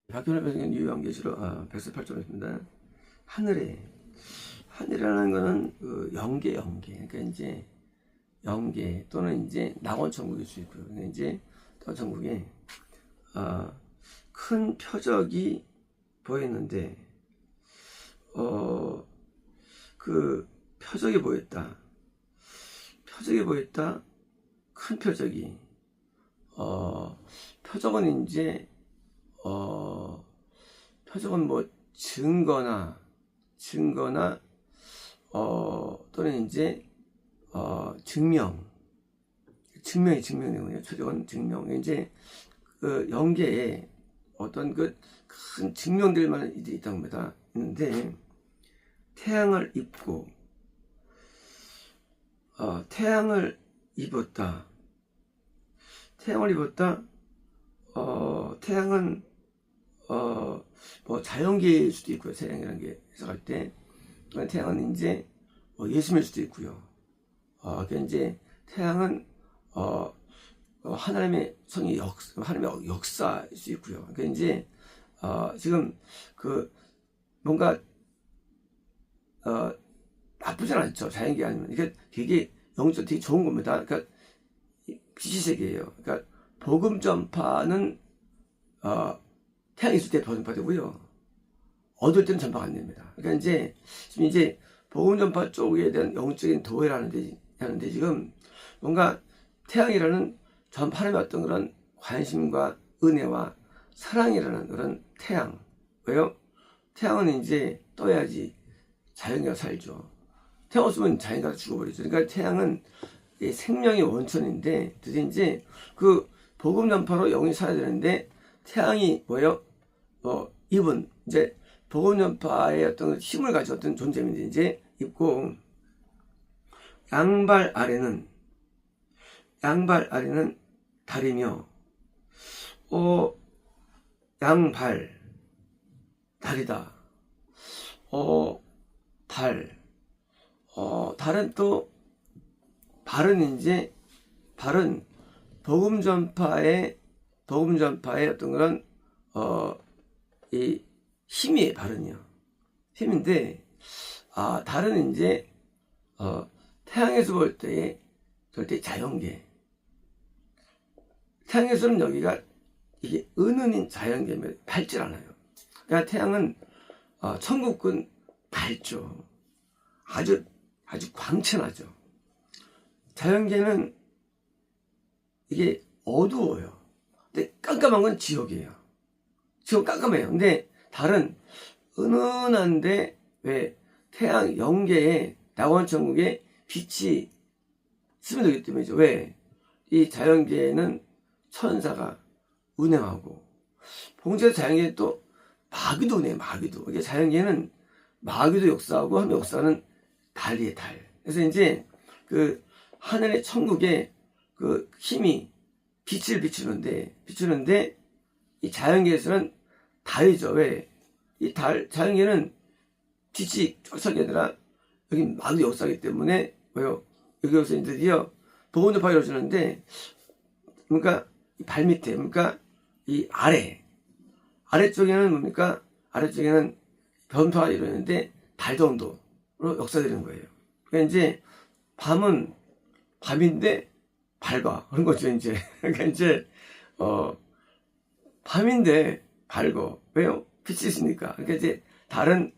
박현호 변호사님 유형계시로 148쪽입니다. 하늘이라는 거는 그 영계. 그러니까 이제 영계 또는 이제 낙원천국일 수 있고요. 근데 이제 낙원천국에 큰 표적이 보였는데 그 표적이 보였다. 큰 표적이 표적은 이제 표적은 뭐 증거나 또는 이제 증명이군요. 표적은 증명. 이제 그 영계에 어떤 그 큰 증명들만 있다고 합니다. 있는데 태양을 입고 태양을 입었다. 태양은 뭐 자연계일 수도 있고요. 태양이라는 게 해석할 때 태양은 이제 예수일 수도 있고요. 그러니까 이제 태양은 하나님의 성의 하나님의 역사일 수 있고요. 그러니까 이제 지금 그 뭔가 나쁘진 않죠. 자연계 아니면 이게 되게 영적 되게 좋은 겁니다. 그러니까 빛의 세계예요. 그러니까 복음 전파는 태양이 있을 때 전파되고요. 어두울 때는 전파가 안 됩니다. 그러니까 지금 이제 복음 전파 쪽에 대한 영적인 도회를 하는데 지금 뭔가 태양이라는 전파하는 어떤 그런 관심과 은혜와 사랑이라는 그런 태양. 왜요? 태양은 이제 떠야지 자연계가 살죠. 태양 없으면 자연계가 죽어버리죠. 그러니까 태양은 생명의 원천인데, 그래서 이제 그 복음 전파로 영이 살아야 되는데, 태양이 뭐예요? 입은 이제 복음 전파의 어떤 힘을 가진 어떤 존재인데, 이제 입고, 양발 아래는 달이며, 양발, 달이다. 달은 또, 발은 복음 전파의 어떤 그런 이 힘이에요. 발은요. 힘인데 달은 이제 태양에서 볼 때 절대 자연계. 태양에서는 여기가 이게 은은인 자연계면 밝질 않아요. 그러니까 태양은 천국은 밝죠. 아주 광채나죠. 자연계는 이게 어두워요. 근데 깜깜한 건 지옥이에요. 지옥 깜깜해요. 근데 달은 은은한데 왜 태양 영계에 낙원천국에 빛이 스며들기 때문이죠. 왜? 이 자연계에는 천사가 운행하고 봉제의 자연계는 또 마귀도 운행해요. 마귀도. 이게 자연계는 마귀도 역사하고 한 역사는 달이에요. 달. 그래서 이제 그 하늘의 천국에 그 힘이 빛을 비추는데 이 자연계에서는 달이죠. 왜? 이 자연계는 빛이 쫓아게 아니라 여기 마귀 역사이기 때문에 왜요? 여기서 이제 드디어 복음 전파가 이루어지는데 그러니까 이 발밑에 그러니까 이 아래쪽에는 뭡니까? 아래쪽에는 변파가 이루어지는데 달 정도로 역사되는 거예요. 그러니까 이제 밤인데 밝아. 그런 거죠, 이제. 그러니까 이제, 밤인데 밝어. 왜요? 빛이 있으니까. 그러니까 이제 달은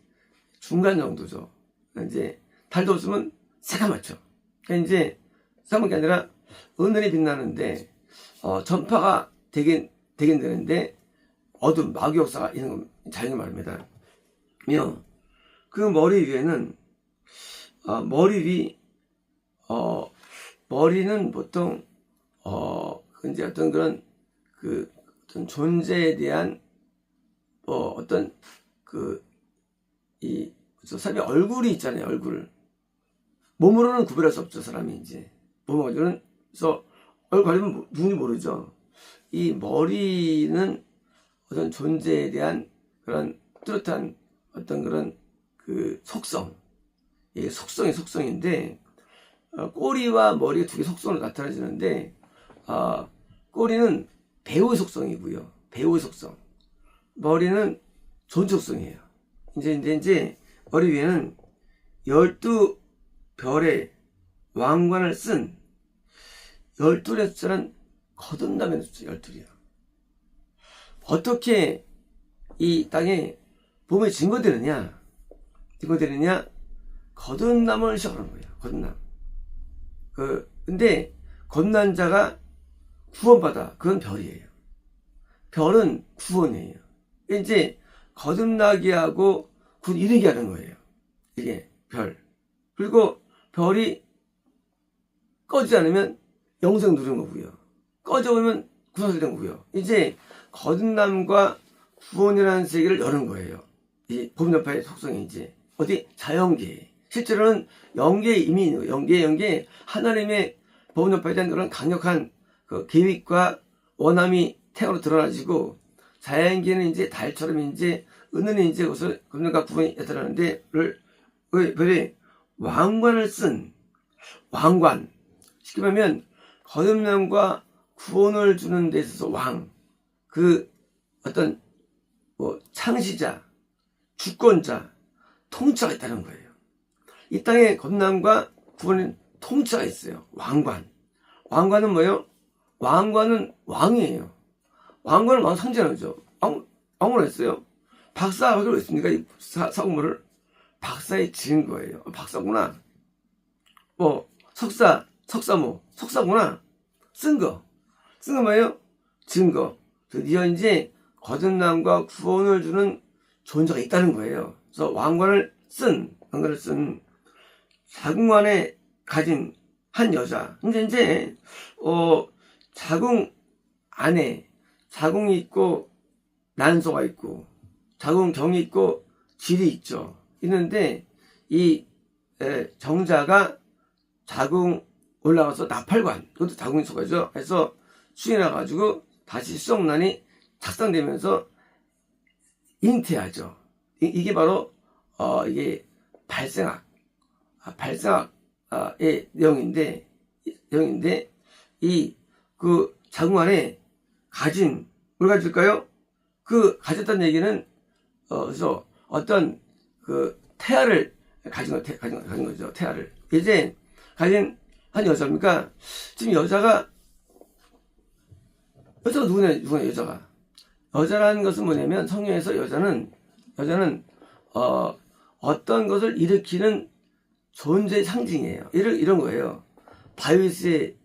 중간 정도죠. 그러니까 이제 달도 없으면 새까맣죠. 그러니까 이제 새까만 게 아니라 은은히 빛나는데, 전파가 되긴 되는데, 어둠, 마귀 역사가 있는 겁니다. 자연의 말입니다. 그 머리 위에는, 머리는 보통 이제 어떤 그런 어떤 존재에 대한 어떤 사람의 얼굴이 있잖아요. 얼굴 몸으로는 구별할 수 없죠. 사람이 이제 몸으로는. 그래서 얼굴 가리면 누군지 모르죠. 이 머리는 어떤 존재에 대한 그런 뚜렷한 어떤 그런 속성. 이게 속성인데 꼬리와 머리가 두 개 속성으로 나타나지는데 꼬리는 배우의 속성이고요. 배우의 속성. 머리는 존속성이에요. 이제 머리 위에는 12별의 왕관을 쓴 12의 숫자는 거듭남의 숫자 12이에요. 어떻게 이 땅에 몸에 증거되느냐? 거듭남을 시작하는 거예요. 거듭남. 근데 거듭난 자가 구원받아. 그건 별이에요. 별은 구원이에요. 이제 거듭나게 하고 곧 이르게 하는 거예요. 이게 별. 그리고 별이 꺼지지 않으면 영생 누른 거고요. 꺼져오면 구속된 거고요. 이제 거듭남과 구원이라는 세계를 여는 거예요. 이 복음전파의 속성이 이제 어디 자연계. 실제로는 영계에 이미 영계 하나님의 복음전파에 대한 그런 강력한 그 계획과 원함이 태어로 드러나지고 자연계는 이제 달처럼 이제 은은히 이제 그것을 거듭남과 구원이 나타나는데 별이 왕관을 쓴 왕관. 쉽게 말하면 거듭남과 구원을 주는 데 있어서 왕. 그 어떤 창시자, 주권자, 통치자가 있다는 거예요. 이 땅에 거듭남과 구원은 통치자가 있어요. 왕관. 왕관은 뭐예요? 왕관은 왕이에요. 왕관은 왕 상징하죠. 왕을 했어요. 박사가 왜 했습니까? 이 사고물을 박사에 지은 거예요. 박사구나. 석사구나. 쓴 거 뭐예요? 증거. 드디어 이제 거듭남과 구원을 주는 존재가 있다는 거예요. 그래서 왕관을 쓴 자궁 안에 가진 한 여자. 이제 자궁 안에 자궁이 있고 난소가 있고 자궁경이 있고 질이 있죠. 있는데 이 정자가 자궁 올라가서 나팔관, 그것도 자궁이 속하죠. 해서 수인해가지고 다시 수정란이 착상되면서 잉태하죠. 이게 바로 이게 발생학의 내용인데 그 자궁 안에 가진 뭘 가질까요? 그 가졌다는 얘기는 그래서 어떤 그 태아를 가진 거죠. 태아를 이제 가진 한 여자입니까? 지금 여자가 누구냐 여자라는 것은 뭐냐면 성경에서 여자는 어떤 것을 일으키는 존재의 상징이에요. 이런 거예요. 다윗의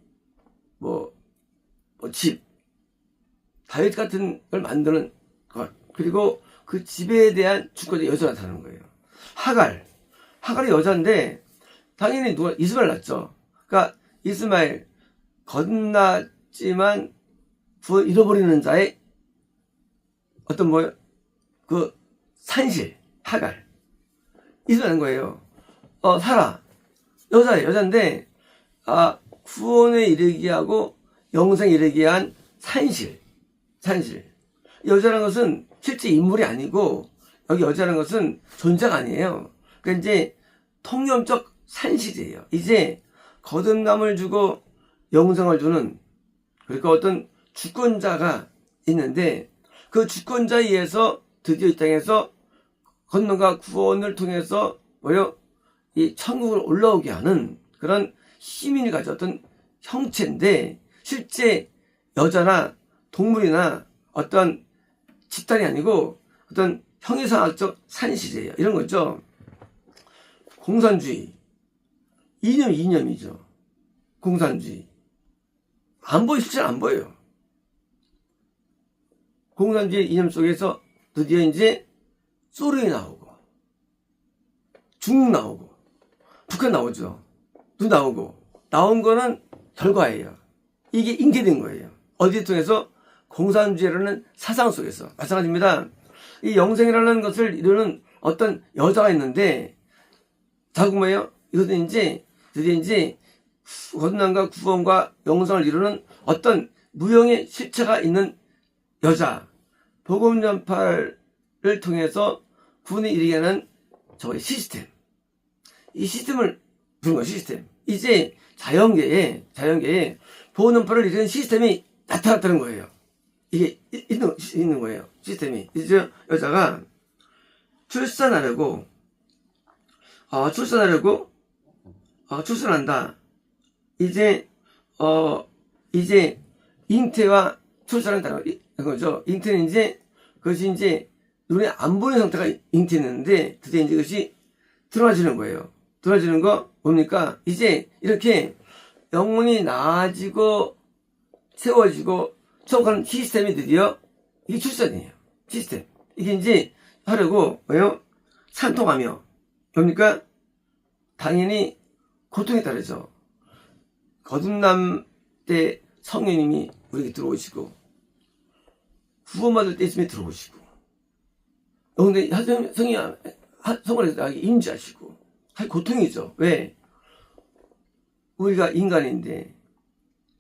집, 다윗 같은 걸 만드는 것, 그리고 그 집에 대한 주권자 여자가 나타나는 거예요. 하갈이 여자인데 당연히 이스마엘 낳죠. 그러니까 이스마엘 거듭났지만 구원 잃어버리는 자의 어떤 그 산실 하갈 이스마엘인 거예요. 사라 여자인데 구원에 이르게 하고 영생에 이르게 한 산실. 여자라는 것은 실제 인물이 아니고 여기 여자라는 것은 존재가 아니에요. 그러니까 이제 통념적 산실이에요. 이제 거듭남을 주고 영생을 주는 그러니까 어떤 주권자가 있는데 그 주권자에 의해서 드디어 이 땅에서 거듭남과 구원을 통해서 이 천국을 올라오게 하는 그런 힘을 가졌던 형체인데 실제 여자나 동물이나 어떤 집단이 아니고 어떤 형이상학적 산실이에요. 이런 거죠. 공산주의 이념이죠. 공산주의 실제로 안 보여요. 공산주의 이념 속에서 드디어 이제 소련이 나오고 중국 나오고 북한 나오죠. 나온 거는 결과예요. 이게 인계된 거예요. 어디에 통해서? 공산주의라는 사상 속에서. 마찬가지입니다. 이 영생이라는 것을 이루는 어떤 여자가 있는데 자꾸 뭐예요? 이것은 드디어 이제 거듭남과 구원과 영생을 이루는 어떤 무형의 실체가 있는 여자. 복음 전파를 통해서 구원에 이르게 하는 저의 시스템. 이 시스템을 부른 거예요. 시스템. 이제 자연계에 복음 전파를 이루는 시스템이 나타났다는 거예요. 이게 있는 거예요. 시스템이. 이제 여자가 출산하려고 출산한다. 이제 잉태와 출산한다는 거죠. 잉태는 이제 그것이 이제 눈에 안 보이는 상태가 잉태했는데 드디어 이제 그것이 드러나지는 거예요. 드러나지는 거 뭡니까? 이제 이렇게 영혼이 나아지고 세워지고 처음하는 시스템이 드디어 이게 출산이에요. 시스템. 이게 이제 하려고 뭐예요? 산통하며 뭡니까? 당연히 고통에 따르죠. 거듭남 때 성령님이 우리에게 들어오시고 구원받을 때 있으면 들어오시고 근데 성령에서 나에게 임재하시고 고통이죠. 왜? 우리가 인간인데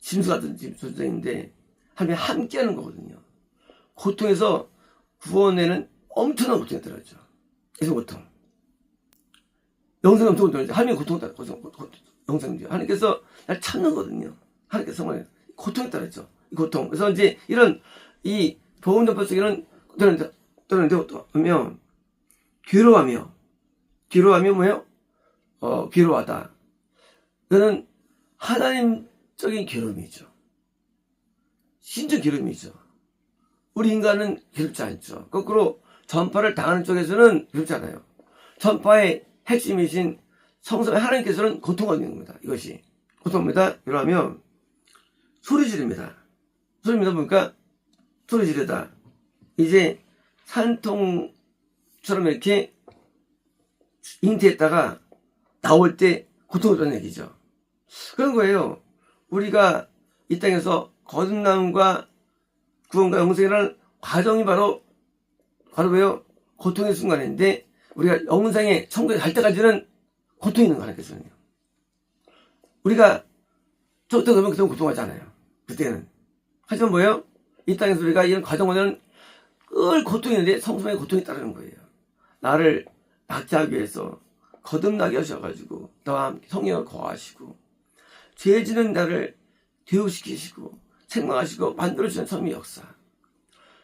짐승 같은 존재인데 하나님이 함께하는 거거든요. 고통에서 구원에는 엄청난 고통이 들어가죠. 그래서 고통. 영생은 엄청 고통이죠. 하나님의 고통에 따라 영생이죠. 하나님께서 날 참는거든요. 하나님께서 정말 고통에 따르죠. 이 고통. 그래서 이제 이런 이 복음 전파 속에는 또는 괴로워하며 뭐예요? 괴로워하다. 그거는 하나님적인 괴로움이죠. 신적 괴로움이죠. 우리 인간은 괴롭지 않죠. 거꾸로 전파를 당하는 쪽에서는 괴롭지 않아요. 전파의 핵심이신 성삼위 하나님께서는 고통하고 있는 겁니다. 이것이 고통입니다. 그러면 소리 지릅니다. 소리입니다. 보니까 소리 지르다. 이제 산통처럼 이렇게 잉태했다가 나올 때 고통을 받는 얘기죠. 그런 거예요. 우리가 이 땅에서 거듭남과 구원과 영생이라는 과정이 바로 뭐예요? 고통의 순간인데 우리가 영생의 천국에 갈 때까지는 고통이 있는 거 하나님께서는요. 우리가 저부터 그러면 그때는 고통하지 않아요. 그때는. 하지만 뭐예요? 이 땅에서 우리가 이런 과정보다는 늘 고통이 있는데 성삼위의 고통이 따르는 거예요. 나를 낫게 위해서 거듭나게 하셔가지고 나와 함께 성령을 거하시고 죄 지는 나를 교육시키시고 책망하시고 만들어주는 성의 역사.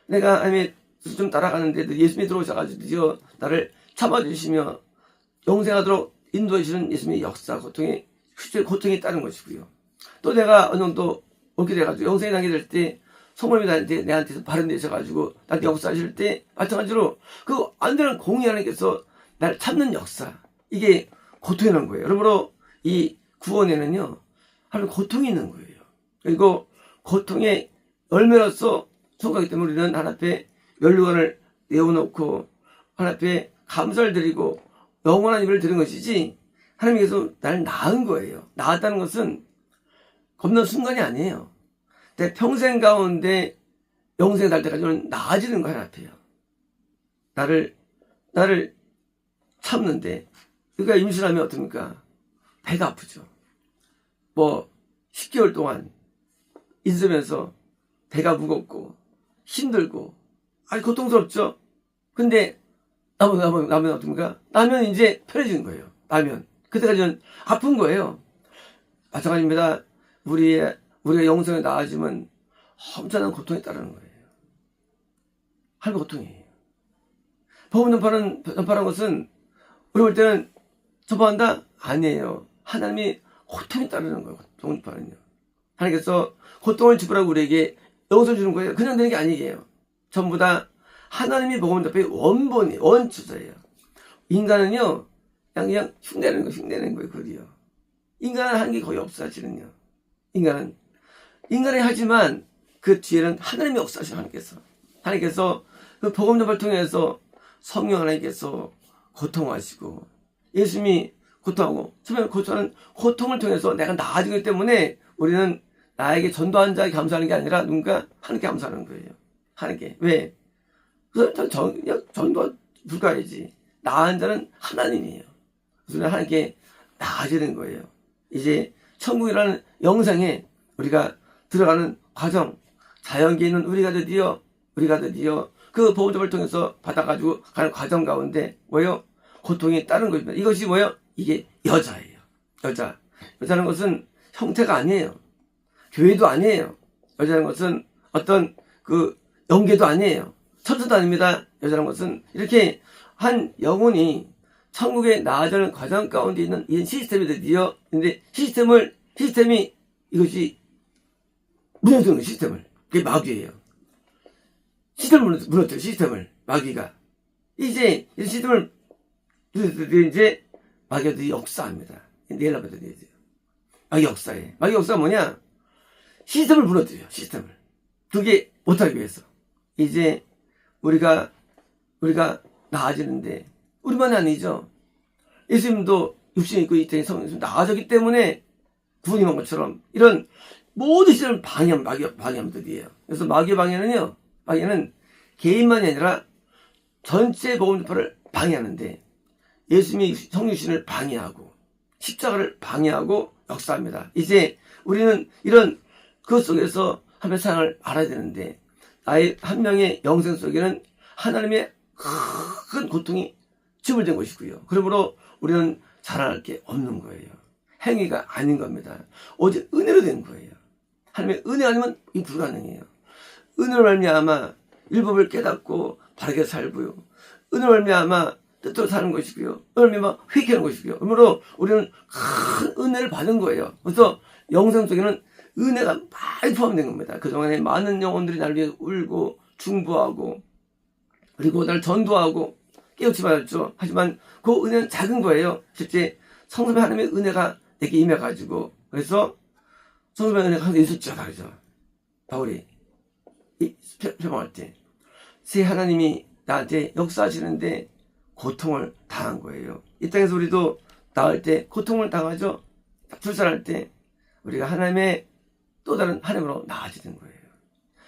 내가 하나님의 좀 따라가는데도 예수님이 들어오셔가지고 드디어 나를 참아주시며 영생하도록 인도해주시는 예수님의 역사, 고통이 따른 것이고요. 또 내가 어느 정도 옳게 돼가지고 영생이 나게 될 때 성모님이 내한테서 바른 되셔가지고 나한테 역사하실 때 마찬가지로 그 안 되는 공의 하나님께서 나를 참는 역사. 이게 고통이 난 거예요. 그러므로 이 구원에는요, 하나님 고통이 있는 거예요. 그리고 고통의 열매로서 속하기 때문에 우리는 하나님 앞에 면류관을 내어놓고 하나님 앞에 감사를 드리고 영원한 예배를 드리는 것이지 하나님께서 나를 낳은 거예요. 낳았다는 것은 겁난 순간이 아니에요. 내 평생 가운데 영생에 달 때까지는 나아지는 거야, 하나님 앞에요. 나를 참는데 그러니까 임신하면 어떻습니까? 배가 아프죠. 10개월 동안 있으면서 배가 무겁고 힘들고 아주 고통스럽죠. 근데 나면 어떻습니까? 나면 이제 편해지는 거예요. 나면 그때까지는 아픈 거예요. 마찬가지입니다. 우리가 영생에 나아지면 엄청난 고통에 따르는 거예요. 하나님의 고통이에요. 복음 전파라는 것은 우리 볼 때는 전파한다? 아니에요. 하나님이 고통에 따르는 거예요. 복음 전파는요. 하나님께서 고통을 지불하고 우리에게 영생을 주는 거예요. 그냥 되는 게 아니에요. 전부 다 하나님이 복음 전파의 원추자예요. 인간은요, 그냥 흉내내는 거예요, 그리요. 인간은 하는 게 거의 없어, 사실은요. 인간이 하지만 그 뒤에는 하나님이 역사하시는 하나님께서 그 복음 전파를 통해서 성령 하나님께서 고통하시고 예수님이 고통하고 처음에 고통하는 고통을 통해서 내가 나아지기 때문에 우리는 나에게 전도한 자에게 감사하는 게 아니라 누군가 하나님께 감사하는 거예요. 하나님께. 왜? 그래서 전도 불가야지. 나은 자는 하나님이에요. 그래서 하나님께 나아지는 거예요. 이제 천국이라는 영상에 우리가 들어가는 과정, 자연계에 있는 우리가 드디어 그 복음 전파를 통해서 받아가지고 가는 과정 가운데 뭐예요? 고통이 따른 것입니다. 이것이 뭐예요? 이게 여자예요. 여자는 것은 형태가 아니에요. 교회도 아니에요. 여자는 것은 어떤 그 영계도 아니에요. 천사도 아닙니다. 여자란 것은 이렇게 한 영혼이 천국에 나아가는 과정 가운데 있는 이 시스템이 드디어, 근데 시스템이 이것이 무너뜨리는 거예요. 시스템을. 그게 마귀예요. 시스템을 무너뜨려. 시스템을 마귀가 이제 이 시스템을 이제 마귀가 역사합니다. 내일 한번 드려야 돼요. 마귀 역사에. 마귀 역사가 뭐냐? 시스템을 무너뜨려요. 시스템을. 그게 못하기 위해서. 이제 우리가 나아지는데, 우리만이 아니죠. 예수님도 육신이 있고 있더니 성령이 나아졌기 때문에 구원이 온 것처럼 이런 모든 시스템을 방해하면 마귀함들이에요. 그래서 마귀의 방해는요, 마귀는 개인만이 아니라 전체 복음 전파를 방해하는데, 예수님이 성육신을 방해하고 십자가를 방해하고 역사합니다. 이제 우리는 이런 그것 속에서 하나님의 사랑을 알아야 되는데, 나의 한 명의 영생 속에는 하나님의 큰 고통이 지불된 것이고요. 그러므로 우리는 자랑할 게 없는 거예요. 행위가 아닌 겁니다. 오직 은혜로 된 거예요. 하나님의 은혜 아니면 이 불가능해요. 은혜로 말미암아 율법을 깨닫고 바르게 살고요. 은혜로 말미암아 뜻대로 사는 것이고요. 은혜로 말미암아 회개하는 것이고요. 그러므로 우리는 큰 은혜를 받은 거예요. 그래서 영생 속에는 은혜가 많이 포함된 겁니다. 그동안에 많은 영혼들이 나를 위해 울고 중보하고 그리고 나를 전도하고 깨우치 받았죠. 하지만 그 은혜는 작은 거예요. 실제 성삼의 하나님의 은혜가 내게 임해가지고, 그래서 성삼의 은혜가 항상 있었죠. 말이죠. 바울이 표방할 때 새 하나님이 나한테 역사하시는데 고통을 당한 거예요. 이 땅에서 우리도 나을 때 고통을 당하죠. 출산할 때 우리가 하나님의 또 다른 하나님으로 나아지는 거예요.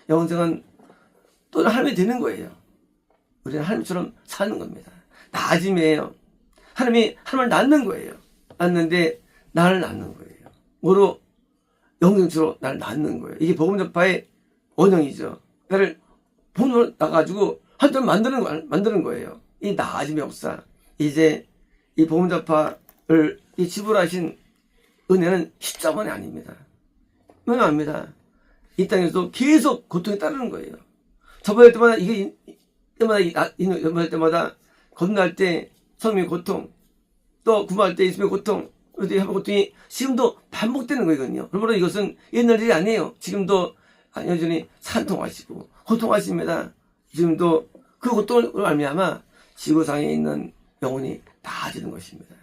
영생은 또 다른 하나님이 되는 거예요. 우리는 하나님처럼 사는 겁니다. 나아짐이에요. 하나님이 하나님을 낳는 거예요. 낳는데 나를 낳는 거예요. 뭐로? 영생처로 나를 낳는 거예요. 이게 복음 전파의 원형이죠. 나를 본으로 나가지고 한점 만드는 거예요. 이 나아짐의 역사. 이제 이 복음 전파를 이 지불하신 은혜는 십자만이 아닙니다. 왜냐합니다. 이 땅에서도 계속 고통이 따르는 거예요. 저번에 때마다 때마다 건너할 때 성령의 고통, 또 구마할 때 예수님의 고통, 하는 고통이 지금도 반복되는 거거든요. 그러므로 이것은 옛날 일이 아니에요. 지금도 여전히 산통하시고 고통하십니다. 지금도 그 고통을 말미암아 지구상에 있는 영혼이 나아지는 것입니다.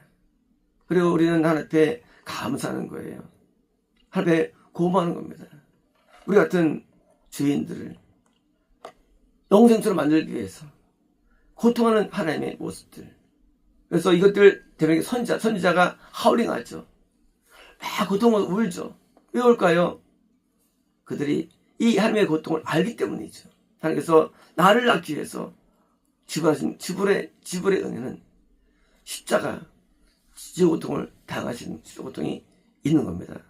그리고 우리는 하나님 앞에 감사하는 거예요. 하나님 앞에 고마워하는 겁니다. 우리 같은 죄인들을 영생처럼 만들기 위해서 고통하는 하나님의 모습들. 그래서 이것들 때문에 선지자가 하울링하죠. 막 고통을 울죠. 왜 울까요? 그들이 이 하나님의 고통을 알기 때문이죠. 하나님께서 나를 낳기 위해서 지불하신 지불의 은혜는 십자가, 지옥 고통을 당하시는 지옥 고통이 있는 겁니다.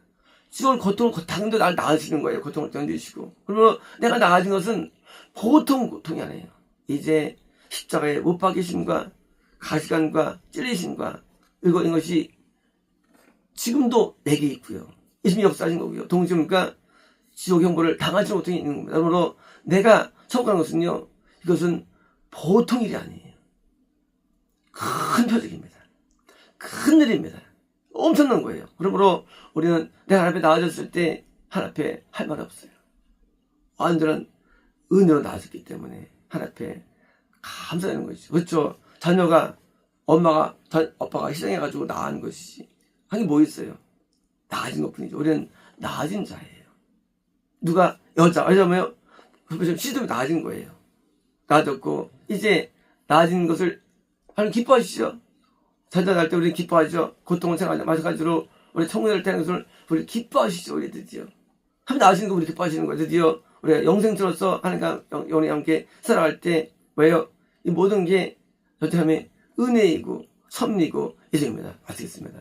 지옥 고통을 당도 나를 낳으시는 거예요. 고통을 견디시고. 그러면 내가 나아진 것은 고통이 아니에요. 이제 십자가에 못 박히심과 가시관과 찔리심과 이것이 지금도 내게 있고요. 예수님이 역사하신 거고요. 동시에 지옥 형벌을 당하지 못하게 있는 겁니다. 그러므로 내가 처음하는 것은요, 이것은 보통 일이 아니에요. 큰 표적입니다. 큰 일입니다. 엄청난 거예요. 그러므로 우리는 내가 하나님 앞에 나아졌을 때 하나님 앞에 할 말 없어요. 완전한 은혜로 나아졌기 때문에 하나님 앞에 감사하는 것이죠. 그렇죠. 자녀가 아빠가 희생해가지고 나은 것이지. 하긴 뭐 있어요? 나아진 것 뿐이죠. 우리는 나아진 자예요. 누가 여자면요? 시스템이 나아진 거예요. 나아졌고, 이제 나아진 것을 하나님 기뻐하시죠? 자녀 날 때 우리 기뻐하죠? 고통을 생각하죠. 마찬가지로 우리 청년을 태는 것을 우리 기뻐하시죠? 우리 드디어. 하나님 나아지는 거 우리 기뻐하시는 거예요. 드디어 우리가 영생처로서 하나님과 영원히 함께 살아갈 때, 왜요? 이 모든 게 저한테 은혜이고 섭리고 예정입니다. 마치겠습니다.